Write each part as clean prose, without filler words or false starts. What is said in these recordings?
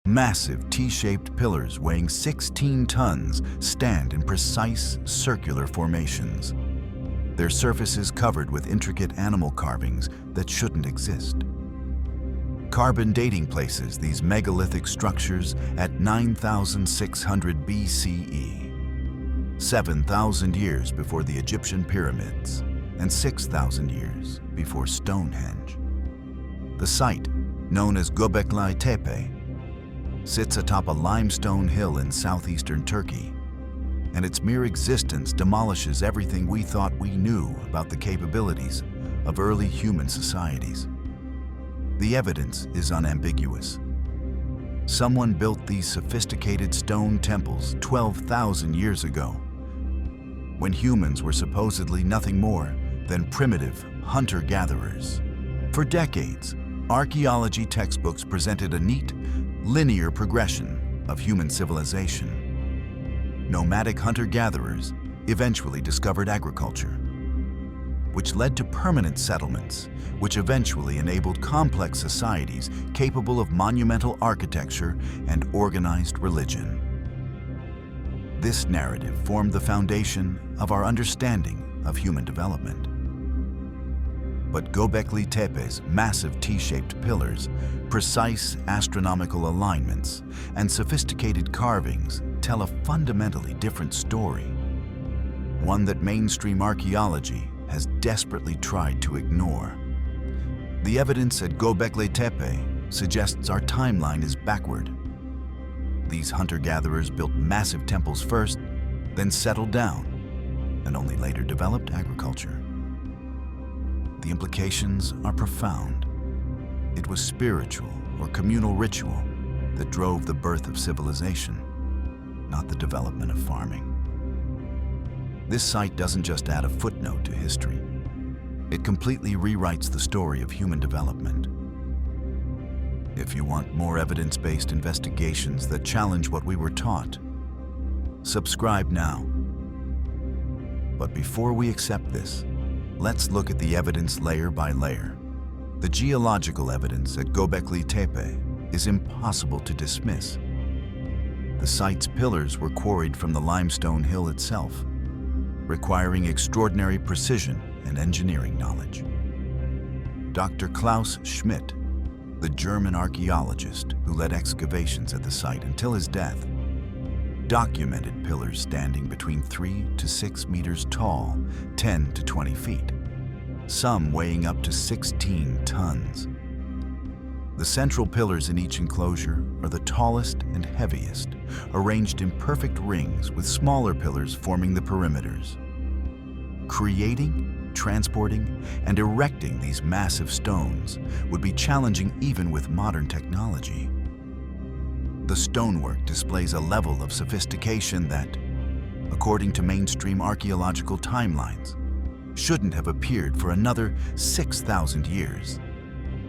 Massive T-shaped pillars weighing 16 tons stand in precise circular formations. Their surfaces covered with intricate animal carvings that shouldn't exist. Carbon dating places these megalithic structures at 9,600 BCE, 7,000 years before the Egyptian pyramids, and 6,000 years before Stonehenge. The site, known as Göbekli Tepe, sits atop a limestone hill in southeastern Turkey, and its mere existence demolishes everything we thought we knew about the capabilities of early human societies. The evidence is unambiguous. Someone built these sophisticated stone temples 12,000 years ago, when humans were supposedly nothing more than primitive hunter-gatherers. For decades, archaeology textbooks presented a neat, linear progression of human civilization. Nomadic hunter-gatherers eventually discovered agriculture, which led to permanent settlements, which eventually enabled complex societies capable of monumental architecture and organized religion. This narrative formed the foundation of our understanding of human development. But Göbekli Tepe's massive T-shaped pillars, precise astronomical alignments, and sophisticated carvings tell a fundamentally different story, one that mainstream archaeology has desperately tried to ignore. The evidence at Göbekli Tepe suggests our timeline is backward. These hunter-gatherers built massive temples first, then settled down, and only later developed agriculture. The implications are profound. It was spiritual or communal ritual that drove the birth of civilization, not the development of farming. This site doesn't just add a footnote to history. It completely rewrites the story of human development. If you want more evidence-based investigations that challenge what we were taught, subscribe now. But before we accept this, let's look at the evidence layer by layer. The geological evidence at Göbekli Tepe is impossible to dismiss. The site's pillars were quarried from the limestone hill itself, requiring extraordinary precision and engineering knowledge. Dr. Klaus Schmidt, the German archaeologist who led excavations at the site until his death, documented pillars standing between 3 to 6 meters tall, 10 to 20 feet, some weighing up to 16 tons. The central pillars in each enclosure are the tallest and heaviest, arranged in perfect rings with smaller pillars forming the perimeters. Creating, transporting, and erecting these massive stones would be challenging even with modern technology. The stonework displays a level of sophistication that, according to mainstream archaeological timelines, shouldn't have appeared for another 6,000 years.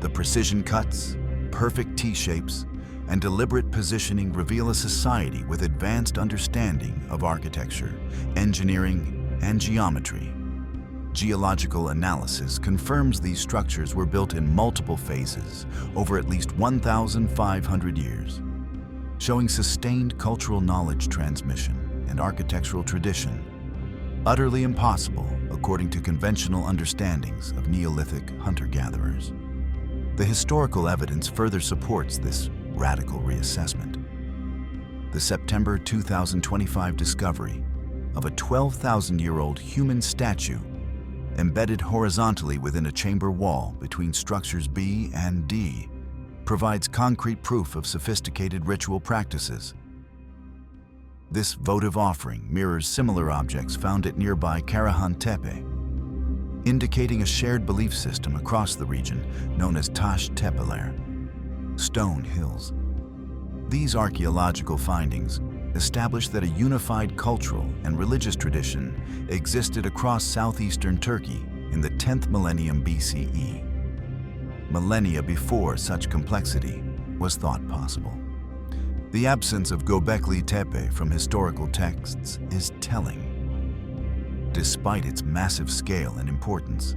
The precision cuts, perfect T-shapes, and deliberate positioning reveal a society with advanced understanding of architecture, engineering, and geometry. Geological analysis confirms these structures were built in multiple phases over at least 1,500 years, showing sustained cultural knowledge transmission and architectural tradition, utterly impossible according to conventional understandings of Neolithic hunter-gatherers. The historical evidence further supports this radical reassessment. The September 2025 discovery of a 12,000-year-old human statue embedded horizontally within a chamber wall between structures B and D provides concrete proof of sophisticated ritual practices. This votive offering mirrors similar objects found at nearby Karahan Tepe, indicating a shared belief system across the region known as Taş Tepeler, stone hills. These archaeological findings establish that a unified cultural and religious tradition existed across southeastern Turkey in the 10th millennium BCE, millennia before such complexity was thought possible. The absence of Göbekli Tepe from historical texts is telling. Despite its massive scale and importance,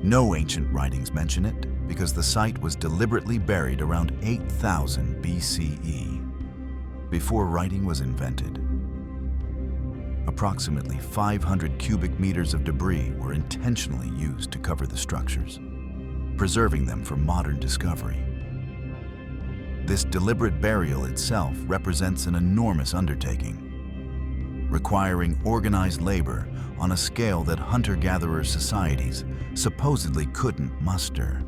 no ancient writings mention it because the site was deliberately buried around 8000 BCE, before writing was invented. Approximately 500 cubic meters of debris were intentionally used to cover the structures, preserving them for modern discovery. This deliberate burial itself represents an enormous undertaking, requiring organized labor on a scale that hunter-gatherer societies supposedly couldn't muster.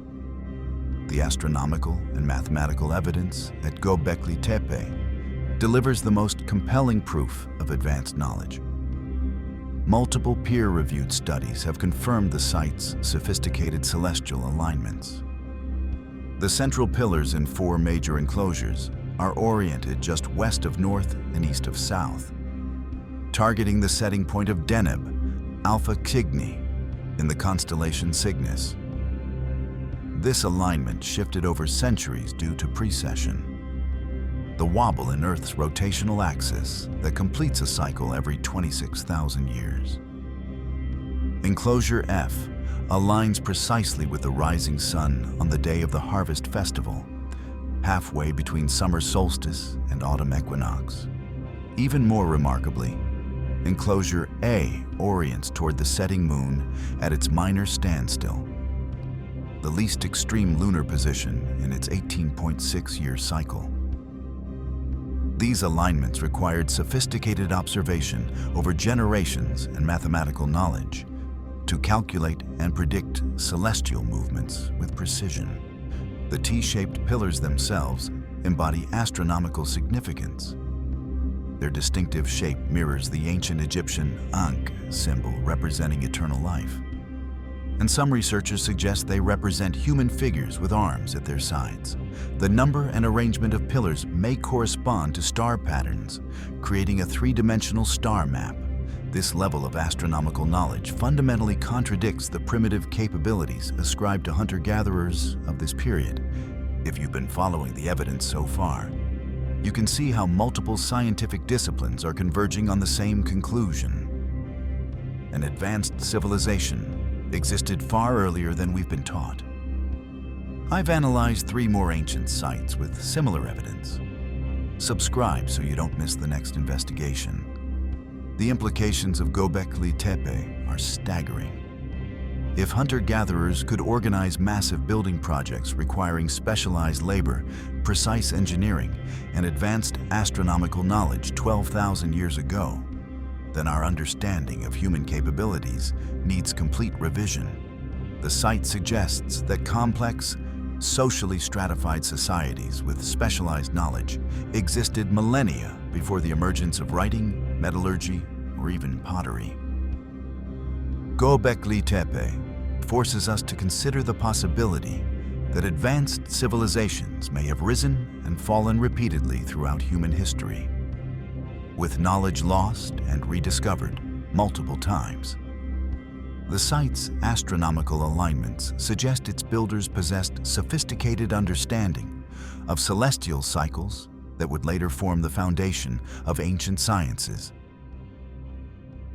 The astronomical and mathematical evidence at Göbekli Tepe delivers the most compelling proof of advanced knowledge. Multiple peer-reviewed studies have confirmed the site's sophisticated celestial alignments. The central pillars in 4 major enclosures are oriented just west of north and east of south, targeting the setting point of Deneb, Alpha Cygni, in the constellation Cygnus. This alignment shifted over centuries due to precession, the wobble in Earth's rotational axis that completes a cycle every 26,000 years. Enclosure F aligns precisely with the rising sun on the day of the harvest festival, halfway between summer solstice and autumn equinox. Even more remarkably, Enclosure A orients toward the setting moon at its minor standstill, the least extreme lunar position in its 18.6-year cycle. These alignments required sophisticated observation over generations and mathematical knowledge to calculate and predict celestial movements with precision. The T-shaped pillars themselves embody astronomical significance. Their distinctive shape mirrors the ancient Egyptian Ankh symbol representing eternal life. And some researchers suggest they represent human figures with arms at their sides. The number and arrangement of pillars may correspond to star patterns, creating a 3-dimensional star map. This level of astronomical knowledge fundamentally contradicts the primitive capabilities ascribed to hunter-gatherers of this period. If you've been following the evidence so far, you can see how multiple scientific disciplines are converging on the same conclusion. An advanced civilization existed far earlier than we've been taught. I've analyzed 3 more ancient sites with similar evidence. Subscribe so you don't miss the next investigation. The implications of Göbekli Tepe are staggering. If hunter-gatherers could organize massive building projects requiring specialized labor, precise engineering, and advanced astronomical knowledge 12,000 years ago, then our understanding of human capabilities needs complete revision. The site suggests that complex, socially stratified societies with specialized knowledge existed millennia before the emergence of writing, metallurgy, or even pottery. Göbekli Tepe forces us to consider the possibility that advanced civilizations may have risen and fallen repeatedly throughout human history, with knowledge lost and rediscovered multiple times. The site's astronomical alignments suggest its builders possessed sophisticated understanding of celestial cycles that would later form the foundation of ancient sciences.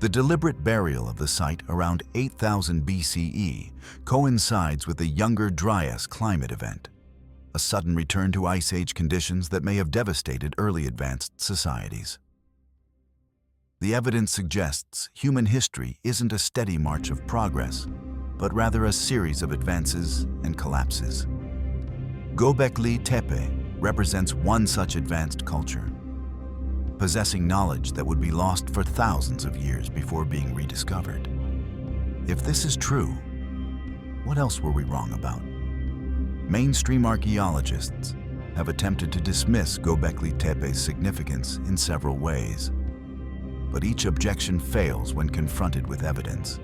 The deliberate burial of the site around 8000 BCE coincides with the Younger Dryas climate event, a sudden return to Ice Age conditions that may have devastated early advanced societies. The evidence suggests human history isn't a steady march of progress, but rather a series of advances and collapses. Göbekli Tepe represents one such advanced culture, possessing knowledge that would be lost for thousands of years before being rediscovered. If this is true, what else were we wrong about? Mainstream archaeologists have attempted to dismiss Göbekli Tepe's significance in several ways, but each objection fails when confronted with evidence.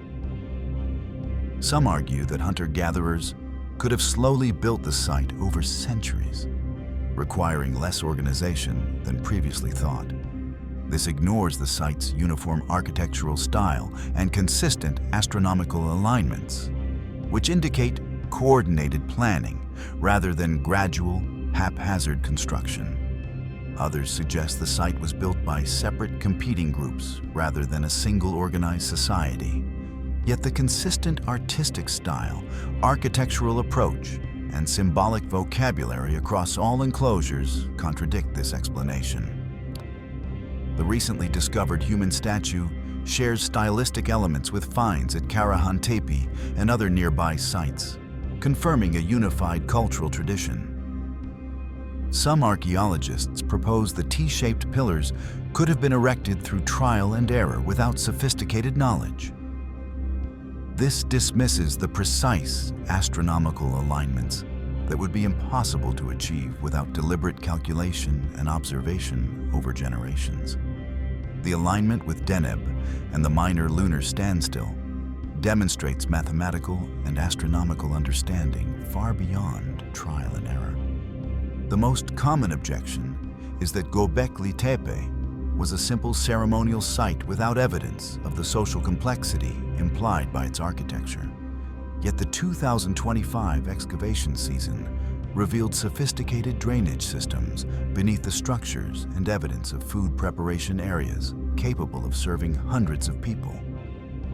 Some argue that hunter-gatherers could have slowly built the site over centuries, requiring less organization than previously thought. This ignores the site's uniform architectural style and consistent astronomical alignments, which indicate coordinated planning rather than gradual, haphazard construction. Others suggest the site was built by separate competing groups rather than a single organized society. Yet the consistent artistic style, architectural approach, and symbolic vocabulary across all enclosures contradict this explanation. The recently discovered human statue shares stylistic elements with finds at Karahan Tepe and other nearby sites, confirming a unified cultural tradition. Some archaeologists propose the T-shaped pillars could have been erected through trial and error without sophisticated knowledge. This dismisses the precise astronomical alignments that would be impossible to achieve without deliberate calculation and observation over generations. The alignment with Deneb and the minor lunar standstill demonstrates mathematical and astronomical understanding far beyond trial and error. The most common objection is that Göbekli Tepe was a simple ceremonial site without evidence of the social complexity implied by its architecture. Yet the 2025 excavation season revealed sophisticated drainage systems beneath the structures and evidence of food preparation areas capable of serving hundreds of people.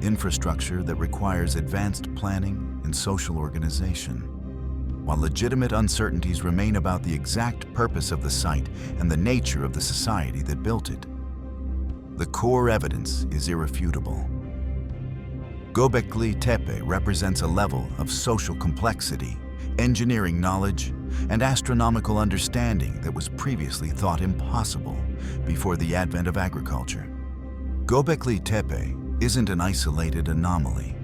Infrastructure that requires advanced planning and social organization. While legitimate uncertainties remain about the exact purpose of the site and the nature of the society that built it, the core evidence is irrefutable. Göbekli Tepe represents a level of social complexity, engineering knowledge, and astronomical understanding that was previously thought impossible before the advent of agriculture. Göbekli Tepe isn't an isolated anomaly.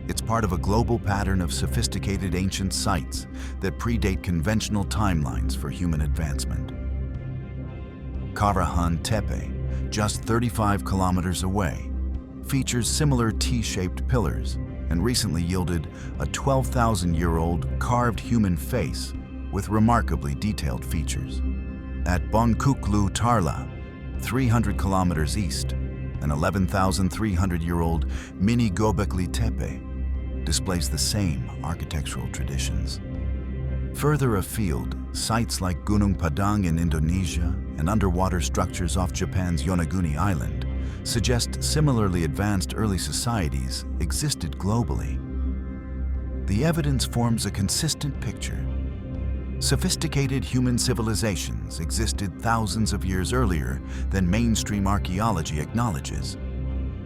It's part of a global pattern of sophisticated ancient sites that predate conventional timelines for human advancement. Karahan Tepe, just 35 kilometers away, features similar T-shaped pillars and recently yielded a 12,000-year-old carved human face with remarkably detailed features. At Bonkuklu Tarla, 300 kilometers east, an 11,300-year-old mini Göbekli Tepe displays the same architectural traditions. Further afield, sites like Gunung Padang in Indonesia and underwater structures off Japan's Yonaguni Island suggest similarly advanced early societies existed globally. The evidence forms a consistent picture. Sophisticated human civilizations existed thousands of years earlier than mainstream archaeology acknowledges,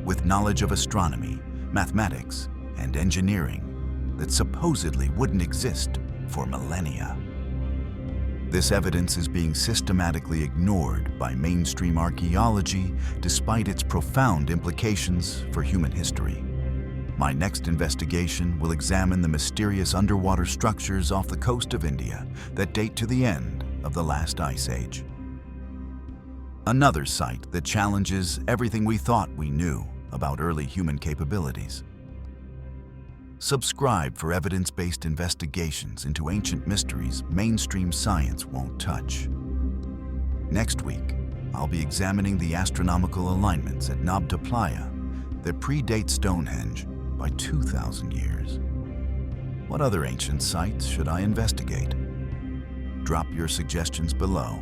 with knowledge of astronomy, mathematics, and engineering that supposedly wouldn't exist for millennia. This evidence is being systematically ignored by mainstream archaeology despite its profound implications for human history. My next investigation will examine the mysterious underwater structures off the coast of India that date to the end of the last ice age. Another site that challenges everything we thought we knew about early human capabilities. Subscribe for evidence-based investigations into ancient mysteries mainstream science won't touch. Next week, I'll be examining the astronomical alignments at Nabta Playa that predate Stonehenge by 2,000 years. What other ancient sites should I investigate? Drop your suggestions below.